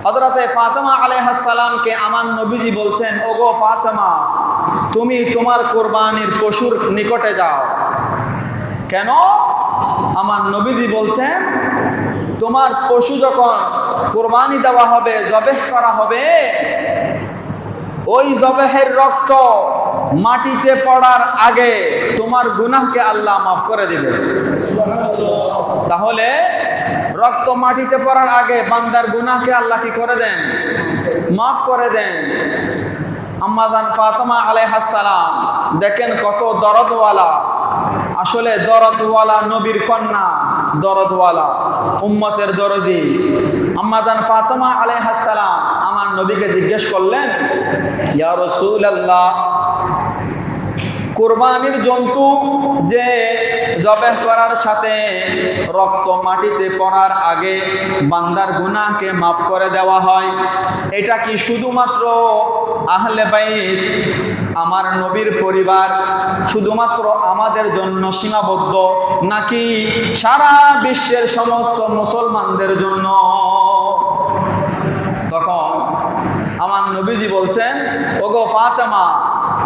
হযরতে ফাতেমা আলাইহিস সালামকে আমার নবীজি বলছেন, ওগো ফাতেমা, তুমি তোমার কোরবানির পশুর নিকটে যাও। কেন? আমার নবীজি বলছেন, তোমার পশু যখন কোরবানি দেওয়া হবে, জবেহ করা হবে, ওই জবেহের রক্ত মাটিতে পড়ার আগে তোমার গুনাহকে আল্লাহ মাফ করে দিবে। তাহলে রক্ত মাটিতে পড়ার আগে বান্দার গুনাহকে আল্লাহ কি করে দেন? মাফ করে দেন। আম্মা জান ফাতেমা আলাইহিস সালাম দেখেন কত দরদওয়ালা, আসলে দরদওয়ালা নবীর কন্যা, দরদওয়ালা উম্মতের দরদি। আম্মা জান ফাতেমা আলাইহিস সালাম আমার নবীকে জিজ্ঞেস করলেন, ইয়া রাসূলুল্লাহ, কুরবানির জন্তু যে জবেহ করার সাথে রক্ত মাটিতে পড়ার আগে বান্দার গুনাহকে মাফ করে দেওয়া হয়, এটা কি শুধুমাত্র আহলে বাইত, আমার নবীর পরিবার, শুধুমাত্র আমাদের জন্য সীমাবদ্ধ, নাকি সারা বিশ্বের সমস্ত মুসলমানদের জন্য? তখন আমার নবীজি বলছেন, ওগো ফাতেমা,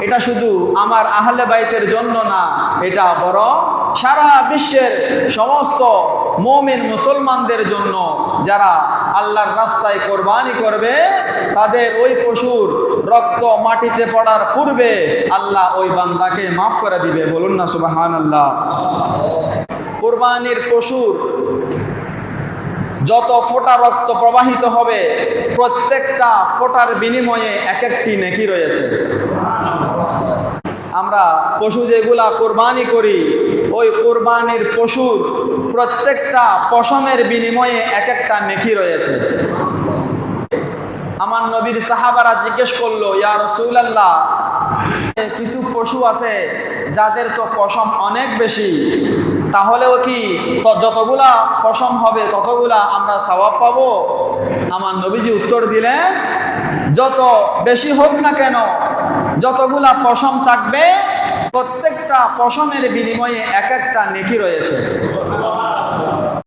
এটা শুধু আমার আহলে বাইতের জন্য না, এটা বরং সারা বিশ্বের সমস্ত মুমিন মুসলমানদের জন্য। যারা আল্লাহর রাস্তায় কোরবানি করবে, তাদের ওই পশুর রক্ত মাটিতে পড়ার পূর্বে আল্লাহ ওই বান্দাকে মাফ করে দিবে। বলুন না সুবহানাল্লাহ। কোরবানির পশুর যত ফোঁটা রক্ত প্রবাহিত হবে, প্রত্যেকটা ফোঁটার বিনিময়ে এক একটি নেকি রয়েছে। আমরা পশু যেগুলা কোরবানি করি, ওই কোরবানির পশুর প্রত্যেকটা পশমের বিনিময়ে এক একটা নেকি রয়েছে। আমার নবীর সাহাবারা জিজ্ঞেস করলো, ইয়া রাসূলুল্লাহ, কিছু পশু আছে যাদের তো পশম অনেক বেশি, তাহলেও কি যতগুলা পশম হবে ততগুলা আমরা সওয়াব পাবো? আমার নবীজি উত্তর দিলেন, যত বেশি হোক না কেন, যতগুলা পশম থাকবে প্রত্যেকটা পশমের বিনিময়ে এক একটা নেকি রয়েছে।